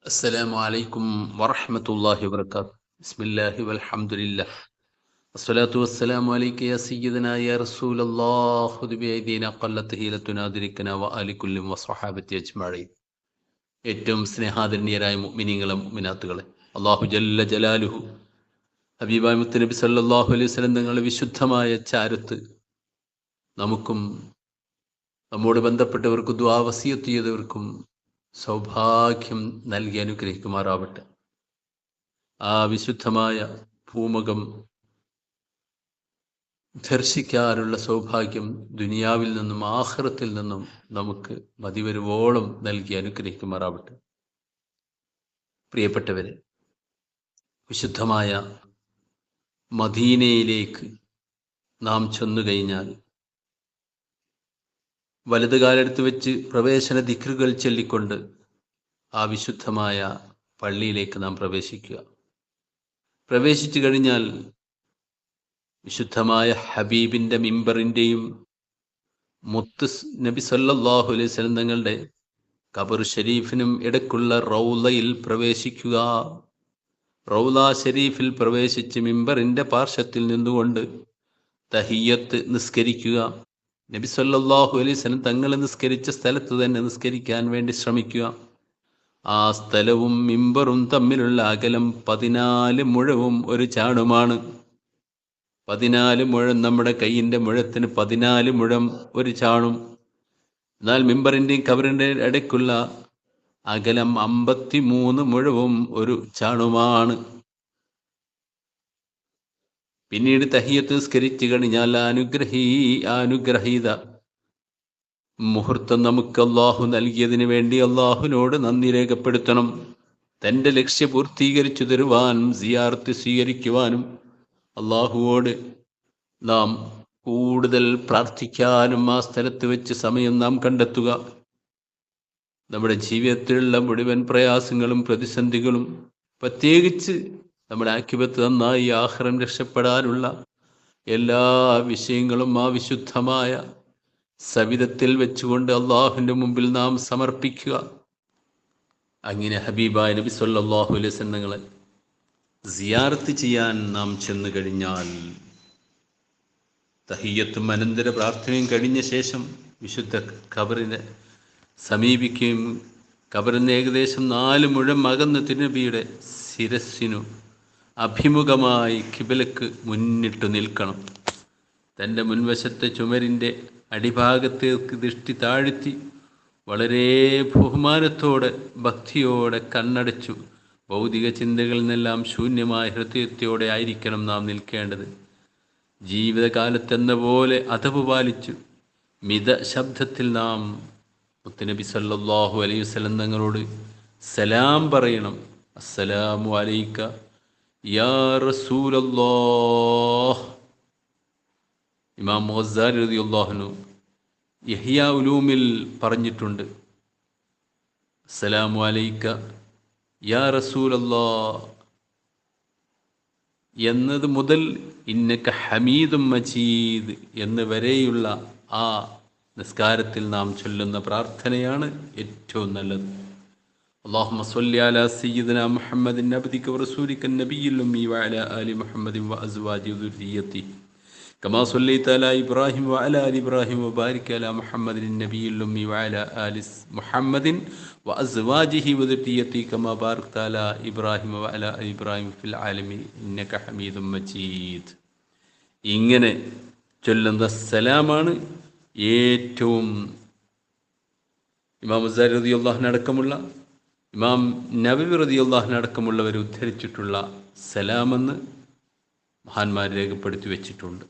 അസ്സലാമു അലൈക്കും വറഹ്മത്തുള്ളാഹി വബറകാതുഹു. ബിസ്മില്ലാഹി വൽഹംദുലില്ലാഹ് വസ്സലാത്തു വസ്സലാമു അലൈക യാ സയ്യിദനാ യാ റസൂലല്ലാഹ് ഖുദ് ബിയദീനാ ഖല്ലത്ത് ഹീലത്തുനാ ദിരിക്കനാ വഅലി കുല്ലിൻ വസ്വഹാബത്തി അജ്മഈൻ. ഏറ്റവും സ്നേഹാദരണീയരായ മുഅ്മിനീങ്ങളെ മുഅ്മിനാത്തുകളെ, അല്ലാഹു ജല്ല ജലാലുഹു ഹബീബായ മുത്തുനബി സല്ലല്ലാഹു അലൈഹി വസല്ലം തങ്ങളുടെ വിശുദ്ധമായ ചാരത്ത് നമുക്കും നമ്മോട് ബന്ധപ്പെട്ടവർക്കും ദുആ വസിയത്ത് ചെയ്തവർക്കും സൗഭാഗ്യം നൽകി അനുഗ്രഹിക്കുമാറാവട്ടെ. ആ വിശുദ്ധമായ ഭൂമുഖം ദർശിക്കാനുള്ള സൗഭാഗ്യം ദുനിയാവിൽ നിന്നും ആഖിറത്തിൽ നിന്നും നമുക്ക് മതിവരുവോളം നൽകി അനുഗ്രഹിക്കുമാറാവട്ടെ. പ്രിയപ്പെട്ടവരെ, വിശുദ്ധമായ മദീനയിലേക്ക് നാം ചെന്നുകഴിഞ്ഞാൽ വലത് കാലെടുത്ത് വെച്ച് പ്രവേശന ദിക്റുകൾ ചൊല്ലിക്കൊണ്ട് ആ വിശുദ്ധമായ പള്ളിയിലേക്ക് നാം പ്രവേശിക്കുക. പ്രവേശിച്ചു കഴിഞ്ഞാൽ വിശുദ്ധമായ ഹബീബിൻ്റെ മിമ്പറിൻ്റെയും മുത്ത് നബി സല്ലല്ലാഹു അലൈഹി വസല്ലം തങ്ങളുടെ ഖബർ ഷരീഫിനും ഇടയ്ക്കുള്ള റൗളയിൽ പ്രവേശിക്കുക. റൗള ഷരീഫിൽ പ്രവേശിച്ച് മിമ്പറിൻ്റെ പാർശ്വത്തിൽ നിന്നുകൊണ്ട് തഹിയ്യത്ത് നിസ്കരിക്കുക. നബി സല്ലല്ലാഹു അലൈഹി വസല്ലം തങ്ങൾ നിസ്കരിച്ച സ്ഥലത്ത് തന്നെ നിസ്കരിക്കാൻ വേണ്ടി ശ്രമിക്കുക. ആ സ്ഥലവും മിമ്പറും തമ്മിലുള്ള അകലം 14 മുഴവും ഒരു ചാണുമാണ്. 14 മുഴം, നമ്മുടെ കൈയിൻ്റെ മുഴത്തിന് 14 മുഴം ഒരു ചാണും. എന്നാൽ മിമ്പറിൻ്റെയും ഖബറിൻ്റെ ഇടയ്ക്കുള്ള അകലം 53 മുഴവും ഒരു ചാണുമാണ്. പിന്നീട് തഹിയ്യത്ത് നിസ്കരിച്ചു കഴിഞ്ഞാൽ അനുഗ്രഹീത മുഹൂർത്തം നമുക്ക് അള്ളാഹു നൽകിയതിന് വേണ്ടി അള്ളാഹുവിനോട് നന്ദി രേഖപ്പെടുത്തണം. തൻ്റെ ലക്ഷ്യം പൂർത്തീകരിച്ചു തരുവാനും സിയാറത്ത് സ്വീകരിക്കുവാനും അള്ളാഹുവോട് നാം കൂടുതൽ പ്രാർത്ഥിക്കാനും ആ സ്ഥലത്ത് വെച്ച് സമയം നാം കണ്ടെത്തുക. നമ്മുടെ ജീവിതത്തിലുള്ള മുഴുവൻ പ്രയാസങ്ങളും പ്രതിസന്ധികളും, പ്രത്യേകിച്ച് നമ്മുടെ ആഖിബത്ത് നന്നായി ആഖിറം രക്ഷപ്പെടാനുള്ള എല്ലാ വിഷയങ്ങളും ആ വിശുദ്ധമായ സവിധത്തിൽ വെച്ചുകൊണ്ട് അള്ളാഹുവിൻ്റെ മുമ്പിൽ നാം സമർപ്പിക്കുക. അങ്ങനെ ഹബീബായ നബി സല്ലല്ലാഹു അലൈഹി വസല്ലം തങ്ങളെ സിയാറത്ത് ചെയ്യാൻ നാം ചെന്നു കഴിഞ്ഞാൽ തഹിയ്യത്തും അനന്തര പ്രാർത്ഥനയും കഴിഞ്ഞ ശേഷം വിശുദ്ധ ഖബറിനെ സമീപിക്കുകയും ഖബറിന് ഏകദേശം 4 മുഴം അകന്ന് തിരുനബിയുടെ ശിരസ്സിനു അഭിമുഖമായി ഖിബലക്ക് മുന്നിട്ട് നിൽക്കണം. തൻ്റെ മുൻവശത്തെ ചുമരിൻ്റെ അടിഭാഗത്തേക്ക് ദൃഷ്ടി താഴ്ത്തി വളരെ ബഹുമാനത്തോടെ ഭക്തിയോടെ കണ്ണടച്ചു ഭൗതിക ചിന്തകളിൽ നിന്നെല്ലാം ശൂന്യമായ ഹൃദയത്തോടെ ആയിരിക്കണം നാം നിൽക്കേണ്ടത്. ജീവിതകാലത്തെന്ന പോലെ അദബ് പാലിച്ചു മിത ശബ്ദത്തിൽ നാം മുത്തുനബി സല്ലല്ലാഹു അലൈഹി വസല്ലം തങ്ങളോട് സലാം പറയണം. അസ്സലാമു അലൈക യാ റസൂലല്ലാഹ്. ഇമാം ഗസ്സാലി റളിയല്ലാഹു അൻഹു യഹ്യാ ഉലൂമിൽ പറഞ്ഞിട്ടുണ്ട്, അസ്സലാമു അലൈക യാ റസൂലല്ലാഹ് എന്നത് മുതൽ ഇന്നക ഹമീദും മജീദ് എന്ന് വരെയുള്ള ആ നിസ്കാരത്തിൽ നാം ചൊല്ലുന്ന പ്രാർത്ഥനയാണ് ഏറ്റവും നല്ലത്. اللهم صل على سيدنا محمد عبدك ورسولك النبي الأمي وعلى آل محمد وأزواجه وذريته كما صليت على إبراهيم وعلى آل إبراهيم وبارك على محمد النبي الأمي وعلى آل محمد وأزواجه وذريته كما باركت على إبراهيم وعلى آل إبراهيم في العالمين إنك حميد مجيد. ഇങ്ങനെ ചൊല്ലുന്ന സലാമാണ് ഏറ്റവും ഇമാം ഗസ്സാലി റളിയല്ലാഹു അൻഹു അടക്കമുള്ള ഇമാം നവവി റളിയല്ലാഹു അൻഹു അടക്കമുള്ളവർ ഉദ്ധരിച്ചിട്ടുള്ള സലാമെന്ന് മഹാന്മാർ രേഖപ്പെടുത്തി വെച്ചിട്ടുണ്ട്.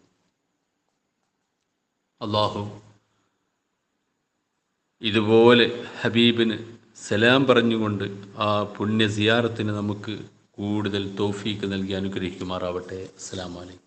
അള്ളാഹു ഇതുപോലെ ഹബീബിന് സലാം പറഞ്ഞുകൊണ്ട് ആ പുണ്യ സിയാറത്തിന് നമുക്ക് കൂടുതൽ തൗഫീക്ക് നൽകി അനുഗ്രഹിക്കുമാറാവട്ടെ. അസ്സലാമു അലൈക്കും.